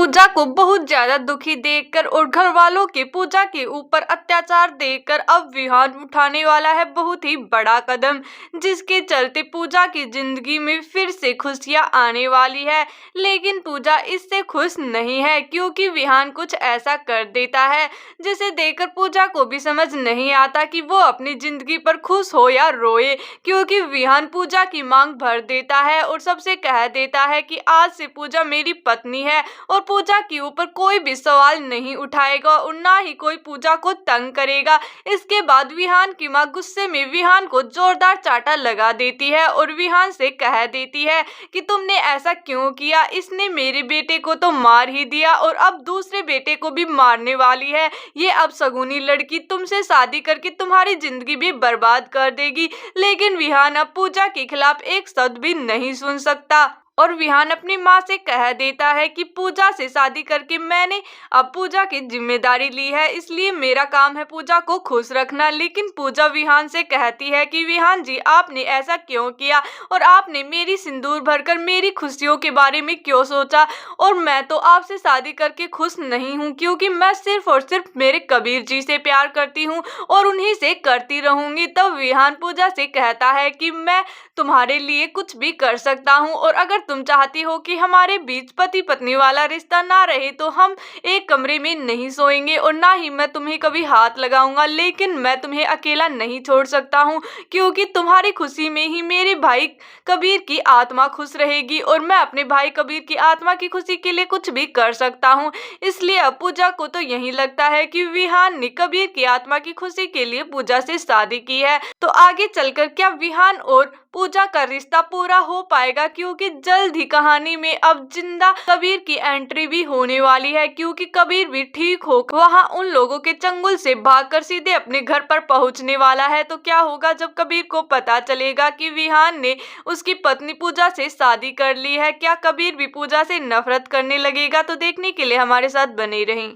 पूजा को बहुत ज्यादा दुखी देखकर और घर वालों के पूजा के ऊपर अत्याचार देखकर अब विहान उठाने वाला है बहुत ही बड़ा कदम, जिसके चलते पूजा की जिंदगी में फिर से खुशियां आने वाली है। लेकिन पूजा इससे खुश नहीं है क्योंकि विहान कुछ ऐसा कर देता है जिसे देखकर पूजा को भी समझ नहीं आता कि वो अपनी जिंदगी पर खुश हो या रोए, क्योंकि विहान पूजा की मांग भर देता है और सबसे कह देता है कि आज से पूजा मेरी पत्नी है और पूजा के ऊपर कोई भी सवाल नहीं उठाएगा और ना ही कोई पूजा को तंग करेगा। इसके बाद विहान की मां गुस्से में विहान को जोरदार चाटा लगा देती है और विहान से कह देती है कि तुमने ऐसा क्यों किया, इसने मेरे बेटे को तो मार ही दिया और अब दूसरे बेटे को भी मारने वाली है। ये अब सगुनी लड़की तुमसे शादी करके तुम्हारी जिंदगी भी बर्बाद कर देगी। लेकिन विहान अब पूजा के खिलाफ एक शब्द भी नहीं सुन सकता और विहान अपनी माँ से कह देता है कि पूजा से शादी करके मैंने अब पूजा की जिम्मेदारी ली है, इसलिए मेरा काम है पूजा को खुश रखना। लेकिन पूजा विहान से कहती है कि विहान जी, आपने ऐसा क्यों किया और आपने मेरी सिंदूर भरकर मेरी खुशियों के बारे में क्यों सोचा, और मैं तो आपसे शादी करके खुश नहीं हूँ क्योंकि मैं सिर्फ और सिर्फ मेरे कबीर जी से प्यार करती हूँ और उन्हीं से करती रहूंगी। तब विहान पूजा से कहता है कि मैं तुम्हारे लिए कुछ भी कर सकता हूँ और अगर तुम चाहती हो कि हमारे बीच पति पत्नी वाला रिश्ता ना रहे तो हम एक कमरे में नहीं सोएंगे और ना ही मैं तुम्हें कभी हाथ लगाऊंगा, लेकिन मैं तुम्हें अकेला नहीं छोड़ सकता हूँ क्योंकि तुम्हारी खुशी में ही मेरे भाई कबीर की आत्मा खुश रहेगी और मैं अपने भाई कबीर की आत्मा की खुशी के लिए कुछ भी कर सकता हूँ। इसलिए अब पूजा को तो यही लगता है कि विहान ने कबीर की आत्मा की खुशी के लिए पूजा से शादी की है। तो आगे चलकर क्या विहान और पूजा का रिश्ता पूरा हो पाएगा, क्योंकि जल्द ही कहानी में अब जिंदा कबीर की एंट्री भी होने वाली है, क्योंकि कबीर भी ठीक हो वहां उन लोगों के चंगुल से भागकर सीधे अपने घर पर पहुंचने वाला है। तो क्या होगा जब कबीर को पता चलेगा कि विहान ने उसकी पत्नी पूजा से शादी कर ली है? क्या कबीर भी पूजा से नफरत करने लगेगा? तो देखने के लिए हमारे साथ बने रहें।